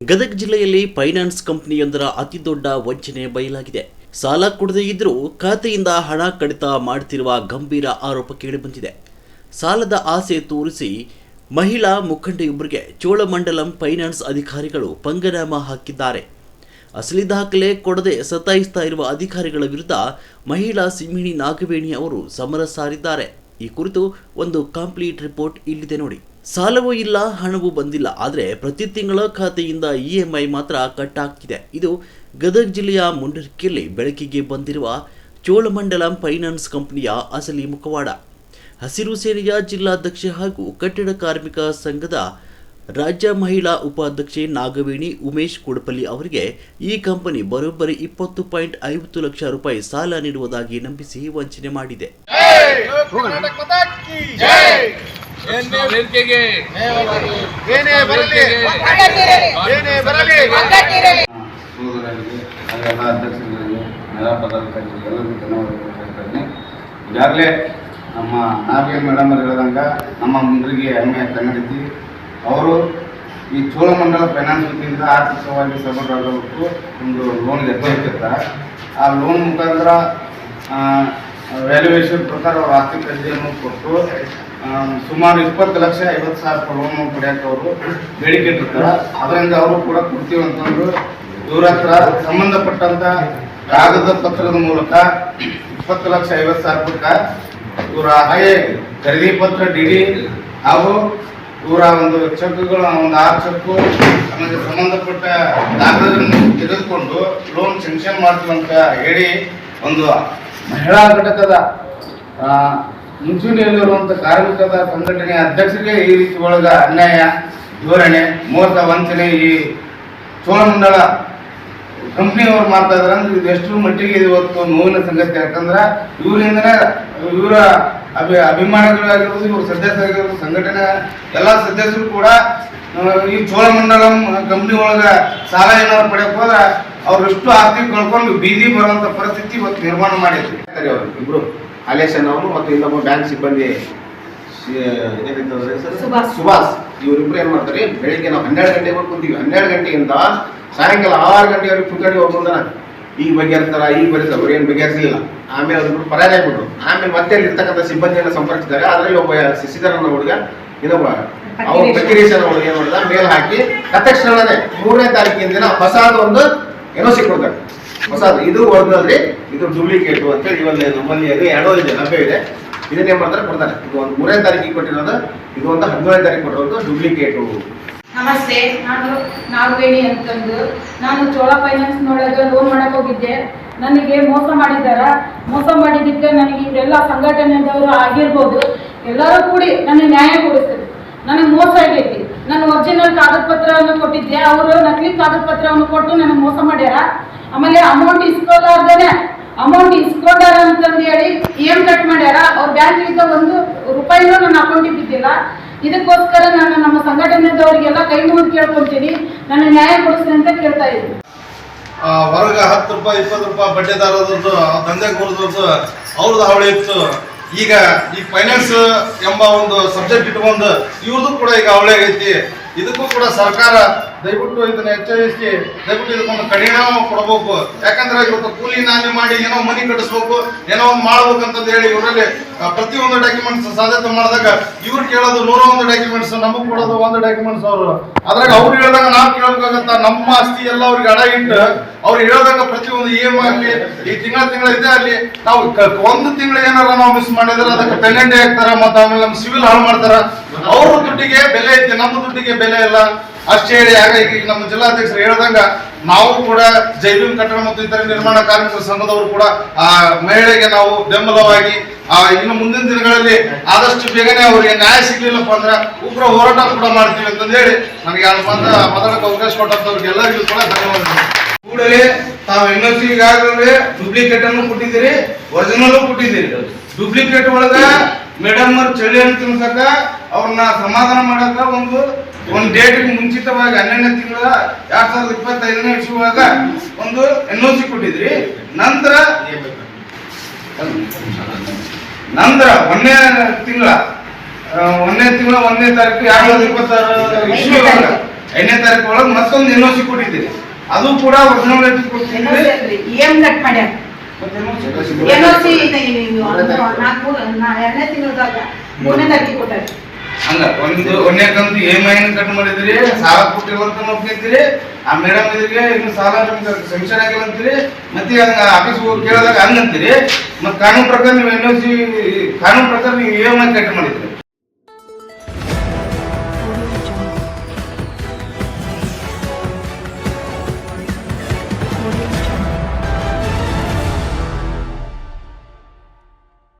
ಗದಗ ಜಿಲ್ಲೆಯಲ್ಲಿ ಫೈನಾನ್ಸ್ ಕಂಪನಿಯೊಂದರ ಅತಿದೊಡ್ಡ ವಂಚನೆ ಬಯಲಾಗಿದೆ. ಸಾಲ ಕೊಡದೇ ಇದ್ದರೂ ಖಾತೆಯಿಂದ ಹಣ ಕಡಿತ ಮಾಡುತ್ತಿರುವ ಗಂಭೀರ ಆರೋಪ ಕೇಳಿಬಂದಿದೆ. ಸಾಲದ ಆಸೆ ತೋರಿಸಿ ಮಹಿಳಾ ಮುಖಂಡೆಯೊಬ್ಬರಿಗೆ ಚೋಳಮಂಡಲಂ ಫೈನಾನ್ಸ್ ಅಧಿಕಾರಿಗಳು ಪಂಗನಾಮ ಹಾಕಿದ್ದಾರೆ. ಅಸಲಿ ದಾಖಲೆ ಕೊಡದೆ ಸತಾಯಿಸ್ತಾ ಇರುವ ಅಧಿಕಾರಿಗಳ ವಿರುದ್ಧ ಮಹಿಳಾ ಸಿಂಹಿಣಿ ನಾಗವೇಣಿ ಅವರು ಸಮರ ಸಾರಿದ್ದಾರೆ. ಈ ಕುರಿತು ಒಂದು ಕಂಪ್ಲೀಟ್ ರಿಪೋರ್ಟ್ ಇಲ್ಲಿದೆ ನೋಡಿ. ಸಾಲವೂ ಇಲ್ಲ, ಹಣವೂ ಬಂದಿಲ್ಲ, ಆದರೆ ಪ್ರತಿ ತಿಂಗಳ ಖಾತೆಯಿಂದ EMI ಮಾತ್ರ ಕಟ್ ಆಗ್ತಿದೆ. ಇದು ಗದಗ ಜಿಲ್ಲೆಯ ಮುಂಡರಗಿಯಲ್ಲಿ ಬೆಳಕಿಗೆ ಬಂದಿರುವ ಚೋಳಮಂಡಲಂ ಫೈನಾನ್ಸ್ ಕಂಪನಿಯ ಅಸಲಿ ಮುಖವಾಡ. ಹಸಿರು ಸೇನೆಯ ಜಿಲ್ಲಾಧ್ಯಕ್ಷೆ ಹಾಗೂ ಕಟ್ಟಡ ಕಾರ್ಮಿಕ ಸಂಘದ ರಾಜ್ಯ ಮಹಿಳಾ ಉಪಾಧ್ಯಕ್ಷೆ ನಾಗವೇಣಿ ಉಮೇಶ್ ಕುಡಪಲ್ಲಿ ಅವರಿಗೆ ಈ ಕಂಪನಿ ಬರೋಬ್ಬರಿ 20.50 ಲಕ್ಷ ರೂಪಾಯಿ ಸಾಲ ನೀಡುವುದಾಗಿ ನಂಬಿಸಿ ವಂಚನೆ ಮಾಡಿದೆ. ಈಗಾಗಲೇ ನಮ್ಮ ನಾಗವೇಣಿ ಮೇಡಮ್ ಅವರು ಹೇಳಿದಂಗೆ ನಮ್ಮ ಮುಂದರಿಗೆ ಹೆಮ್ಮೆ ಕನ್ನಡತಿ ಅವರು ಈ ಚೋಳಮಂಡಲ ಫೈನಾನ್ಸ್ ವತಿಯಿಂದ ಆರ್ಥಿಕವಾಗಿ ಸಬಲರಾಗಬೇಕು ಒಂದು ಲೋನ್ ಎತ್ತಿರ್ತಾರೆ. ಆ ಲೋನ್ ಮುಖಾಂತರ ವ್ಯಾಲ್ಯೂಯೇಷನ್ ಪ್ರಕಾರ ಅವರು ಆರ್ಥಿಕ ಅರ್ಜಿಯನ್ನು ಕೊಟ್ಟು ಸುಮಾರು 20,50,000 ಲೋನ್ ಪಡೆಯೋಕೆ ಅವರು ಬೇಡಿಕೆ ಇಟ್ಟಿರ್ತಾರೆ. ಅದರಿಂದ ಅವರು ಕೂಡ ಕೊಡ್ತೀವಿ ಅಂತಂದು ಇವ್ರ ಹತ್ರ ಸಂಬಂಧಪಟ್ಟಂಥ ಕಾಗದ ಪತ್ರದ ಮೂಲಕ 20,50,000 ಇವರ ಹಾಗೆ ಖರೀದಿ ಪತ್ರ DD ಹಾಗೂ ಇವರ ಒಂದು ಚೆಕ್ಗಳು ಒಂದು 6 ಚೆಕ್ಕು ನಮಗೆ ಸಂಬಂಧಪಟ್ಟ ದಾಖಲೆಗಳನ್ನು ತೆಗೆದುಕೊಂಡು ಲೋನ್ ಸ್ಯಾಂಕ್ಷನ್ ಮಾಡ್ತೀವಿ ಅಂತ ಹೇಳಿ ಒಂದು ಮಹಿಳಾ ಘಟಕದ ಮುಂಚೂಣಿಯಲ್ಲಿರುವಂಥ ಕಾರ್ಮಿಕದ ಸಂಘಟನೆಯ ಅಧ್ಯಕ್ಷರಿಗೆ ಈ ರೀತಿ ಒಳಗ ಅನ್ಯಾಯ, ಧೋರಣೆ, ಮೋಸ, ವಂಚನೆ ಈ ಚೋಳಮಂಡಲ ಕಂಪ್ನಿಯವರು ಮಾಡ್ತಾ ಇದಾರೆ ಅಂದ್ರೆ ಇದು ಎಷ್ಟು ಮಟ್ಟಿಗೆ ಇವತ್ತು ನೋವಿನ ಸಂಗತಿ. ಯಾಕಂದ್ರೆ ಇವರಿಂದನೇ ಇವರ ಅಭಿಮಾನಿಗಳಾಗಿರ್ಬೋದು, ಇವ್ರ ಸದಸ್ಯರಾಗಿರ್ಬೋದು, ಸಂಘಟನೆ ಎಲ್ಲ ಸದಸ್ಯರು ಕೂಡ ಈ ಚೋಳಮಂಡಲಂ ಕಂಪ್ನಿ ಒಳಗ ಸಾಲ ಏನಾದ್ರು ಪಡೆಯಕ್ಕೆ ಹೋದ್ರೆ ಅವ್ರೆಷ್ಟು ಆಸ್ತಿ ಕಳ್ಕೊಂಡು ಬೀದಿ ಬರುವಂತ ಪರಿಸ್ಥಿತಿ ಇವತ್ತು ನಿರ್ಮಾಣ ಮಾಡಿದ್ರು. ಅವರು ಇಬ್ರು ಅಲೇಶನ್ ಅವರು ಮತ್ತು ಇನ್ನೊಬ್ಬ ಬ್ಯಾಂಕ್ ಸಿಬ್ಬಂದಿ ಸುಭಾಷ್ ಇವರಿಬ್ರು ಏನ್ ಮಾಡ್ತಾರೆ, ಬೆಳಿಗ್ಗೆ ನಾವು 12 ಗಂಟೆಗೆ ಕುಂತೀವಿ. 12 ಗಂಟೆಯಿಂದ ಸಾಯಂಕಾಲ 6 ಗಂಟೆವರೆಗೆ ಕುತ್ಕೊಂಡು ಹೋಗ್ಬೋದ ಈಗ ಬಗೆಹರಿಸ್ತಾರ, ಈಗ ಬರೀತಾರೆ, ಅವ್ರು ಏನು ಬಗೆಹರಿಸಲಿಲ್ಲ. ಆಮೇಲೆ ಅದ್ರ ಪರಾಜಯ ಆಗ್ಬಿಟ್ರು. ಆಮೇಲೆ ಮತ್ತೆ ಅಲ್ಲಿ ಇರ್ತಕ್ಕಂಥ ಸಿಬ್ಬಂದಿಯನ್ನು ಸಂಪರ್ಕಿಸಿದ್ದಾರೆ. ಅದರಲ್ಲಿ ಒಬ್ಬ ಶಶಿಧರ ಹುಡುಗ, ಇನ್ನೊಬ್ಬ ಅವ್ರ ಪ್ರತಿರೇಶನ ಹುಡುಗ ಏನ್ ಮಾಡಿದ, ಮೇಲ್ ಹಾಕಿ ತಕ್ಷಣನೇ 3ನೇ ತಾರೀಕಿನ ದಿನ ಹೊಸಾದ ಒಂದು NOC ಕೊಡ್ತಾರೆ. ಹೊಸದು ಇದು ಒರಿಜಿನಲ್, ಇದು ಡೂಪ್ಲಿಕೇಟು ಅಂತೇಳಿ ಇವಲ್ಲಿ ನಮ್ಮಲ್ಲಿ ಅದು 2 ಇದೆ, ಲಭ್ಯ ಇದೆ. ಇದನ್ನೇನ್ ಮಾಡ್ತಾರೆ ಕೊಡ್ತಾರೆ. ಇದು ಒಂದು 3ನೇ ತಾರೀಕಿಗೆ ಕೊಟ್ಟಿರೋದು, ಇದು ಒಂದು 17ನೇ ತಾರೀಕು ಕೊಟ್ಟಿರೋದು ಡೂಪ್ಲಿಕೇಟು. ನಮಸ್ತೆ, ನಾನು ನಾಗವೇಣಿ ಅಂತಂದು ನಾನು ಚೋಳ ಫೈನಾನ್ಸ್ ನೊಳಗೆ ಲೋನ್ ಮಾಡಕ್ಕೆ ಹೋಗಿದ್ದೆ. ನನಗೆ ಮೋಸ ಮಾಡಿದ್ದಾರ. ಮೋಸ ಮಾಡಿದ್ದಕ್ಕೆ ನನಗೆ ಇವರೆಲ್ಲ ಸಂಘಟನೆದವರು ಆಗಿರ್ಬೋದು ಎಲ್ಲರೂ ಕೂಡಿ ನನಗೆ ನ್ಯಾಯ ಕೊಡಿಸ್ತಾರೆ. ನನಗೆ ಮೋಸ ಆಗೈತಿ. ನಾನು ಒರಿಜಿನಲ್ ಕಾಗದ ಪತ್ರವನ್ನು ಕೊಟ್ಟಿದ್ದೆ, ಅವರು ನಕಲಿ ಕಾಗದ ಪತ್ರವನ್ನು ಕೊಟ್ಟು ನನಗೆ ಮೋಸ ಮಾಡ್ಯಾರ. ಆಮೇಲೆ ಅಮೌಂಟ್ ಇಸ್ಕೊಂಡಾರ ಅಂತಂದು ಹೇಳಿ EM ಕಟ್ ಮಾಡ್ಯಾರ. ಅವ್ರ ಬ್ಯಾಂಕ್ಲಿಂದ 1 ರೂಪಾಯಿನೂ ನನ್ನ ಅಕೌಂಟಿಗೆ ಬಿದ್ದಿಲ್ಲ. ಇದಕ್ಕೋಸ್ಕರ ನಾನು ನಮ್ಮ ಸಂಘಟನೆದವರಿಗೆಲ್ಲ ಕೈ ಮುಗಿದು ಕೇಳ್ಕೊಂತೀನಿ, ನನ್ನ ನ್ಯಾಯ ಕೊಡಿಸ್ತೀನಿ ಅಂತ ಕೇಳ್ತಾ ಇದ್ದೀನಿ. ಹೊರಗೆ 10 ರೂಪಾಯಿ 20 ರೂಪಾಯಿ ಬಡ್ಡಿದಾರದ್ದು ದಂಧೆ ಕೂರದ್ದು ಅವ್ರದ್ದು ಹಾವಳಿ ಇತ್ತು. ಈಗ ಈ ಫೈನಾನ್ಸ್ ಎಂಬ ಒಂದು ಸಬ್ಜೆಕ್ಟ್ ಇಟ್ಕೊಂಡು ಇವ್ರದ್ದು ಕೂಡ ಈಗ ಹಾವಳಿ ಆಗೈತಿ. ಇದಕ್ಕೂ ಕೂಡ ಸರ್ಕಾರ ದಯವಿಟ್ಟು ಇದನ್ನ ಎಚ್ಚರಿಸಿ ದಯವಿಟ್ಟು ಇದಕ್ಕೊಂದು ಕಡಿಣ ಕೊಡಬೇಕು. ಯಾಕಂದ್ರೆ ಇವತ್ತು ಕೂಲಿ ನಾಲಿ ಮಾಡಿ ಏನೋ ಮನಿ ಕಟ್ಟಿಸ್ಬೇಕು, ಏನೋ ಒಂದು ಮಾಡ್ಬೇಕು ಅಂತಂದು ಹೇಳಿ ಇವರಲ್ಲಿ ಪ್ರತಿಯೊಂದು ಡಾಕ್ಯುಮೆಂಟ್ಸ್ ಸಾಧ್ಯತೆ ಮಾಡಿದಾಗ ಇವ್ರು ಕೇಳೋದು 101 ಡಾಕ್ಯುಮೆಂಟ್ಸ್, ನಮಗ್ ಕೊಡೋದು 1 ಡಾಕ್ಯುಮೆಂಟ್ಸ್. ಅವರು ಅದ್ರಾಗ ಅವ್ರು ಹೇಳಿದಾಗ ನಾವು ಕೇಳಬೇಕಾಗತ್ತ. ನಮ್ಮ ಆಸ್ತಿ ಎಲ್ಲ ಅವ್ರಿಗೆ ಅಡ ಇಟ್ಟು ಅವ್ರು ಹೇಳಿದಾಗ ಪ್ರತಿಯೊಂದು EMI ಆಗಲಿ, ಈ ತಿಂಗಳ ಇದೇ ಆಗಲಿ, ನಾವು 1 ತಿಂಗಳು ಏನಾರ ನಾವು ಮಿಸ್ ಮಾಡಿದ್ರೆ ಅದಕ್ಕೆ ಪೆನಲ್ಟಿ ಹಾಕ್ತಾರ. ಮತ್ತೆ ಆಮೇಲೆ ನಮ್ಮ ಸಿವಿಲ್ ಹಾಳು ಮಾಡ್ತಾರ. ಅವ್ರ ದುಡ್ಡಿಗೆ ಬೆಲೆ ಐತಿ, ನಮ್ಮ ದುಡ್ಡಿಗೆ ಬೆಲೆ ಇಲ್ಲ ಅಷ್ಟೇ ಹೇಳಿ. ಹಾಗಾಗಿ ನಮ್ಮ ಜಿಲ್ಲಾಧ್ಯಕ್ಷರು ಹೇಳ್ದಂಗ ನಾವು ಕೂಡ ಜೈವಿಕ ಕಟ್ಟಡ ಮತ್ತು ಇತರ ನಿರ್ಮಾಣ ಕಾರ್ಮಿಕರ ಸಂಘದವರು ಕೂಡ ಆ ಮಹಿಳೆಗೆ ನಾವು ಬೆಂಬಲವಾಗಿ ಇನ್ನು ಮುಂದಿನ ದಿನಗಳಲ್ಲಿ ಆದಷ್ಟು ಬೇಗನೆ ಅವರಿಗೆ ನ್ಯಾಯ ಸಿಗ್ಲಿಲ್ಲಪ್ಪ ಅಂದ್ರೆ ಉಗ್ರ ಹೋರಾಟ ಕೂಡ ಮಾಡ್ತೀವಿ ಅಂತಂದು ಹೇಳಿ ನನಗೆ ಮಾತಾಡಕ್ಕೆ ಅವಕಾಶ ಕೊಟ್ಟಂತವ್ರಿಗೆ ಎಲ್ಲರಿಗೂ ಕೂಡ ಧನ್ಯವಾದಗಳು. ಕೂಡಲೇ ತಾವು NOC ಈಗಾಗಲೇ ಡೂಪ್ಲಿಕೇಟ್ ಅನ್ನು ಕೊಟ್ಟಿದ್ದೀರಿ, ಒರಿಜಿನಲ್ ಕೊಟ್ಟಿದ್ದೀರಿ. ಡೂಪ್ಲಿಕೇಟ್ ಒಳಗ ಮೇಡಮ್ ಅವ್ರ ಚಳಿ ಅಂತ ತಿನ್ಸಕ ಅವ್ರನ್ನ ಸಮಾಧಾನ ಮಾಡಕ ಒಂದು ಡೇಟ್ ಮುಂಚಿತವಾಗಿ 12ನೇ ತಿಂಗಳ 2025ನೇ ಇಸ್ವಿಯಾಗ ಒಂದು NOC ಕೊಟ್ಟಿದ್ರಿ. ನಂತರ 1ನೇ ತಿಂಗಳ 1ನೇ ತಾರೀಕು 2026 ಇಸ್ವಿಯಾಗ 5ನೇ ತಾರೀಕು ಒಳಗೆ ಮತ್ತೊಂದು NOC ಕೊಟ್ಟಿದ್ದೀರಿ, ಅದು ಕೂಡ ಒರಿಜಿನಾಲಿಟಿ ಕೊಟ್ಟಿದ್ದೀರಿ. ಏನ್ ಕಟ್ ಮಾಡ್ಯಾರ NOC 2ನೇ ತಿಂಗಳದಾಗ 3ನೇ ತಾರೀಕಿಗೆ ಕೊಟ್ಟಾರೆ. ಹಂಗ ಒಂದನೇ ಕಂತು EMI ಕಟ್ ಮಾಡಿದ್ರಿ, ಸಾಲ ಕೊಟ್ಟಿರುವಂತ ನೋಡ್ಕೊಂತೀರಿ. ಆ ಮೇಡಮ್ ಇದ್ರಿಗೆ ಇನ್ನು ಸಾಲ ಸೆಂಕ್ಷನ್ ಆಗಿಲ್ಲ ಅಂತೀರಿ, ಮತ್ತೆ ಹಂಗ ಆಫೀಸ್ ಹೋಗಿ ಕೇಳಿದಾಗ ಹಂಗಂತೀರಿ. ಮತ್ತೆ ಕಾನೂನು ಪ್ರಕಾರ ನೀವು NOC ಕಾನೂನು ಪ್ರಕಾರ ನೀವು EMI ಕಟ್ ಮಾಡಿದ್ರಿ.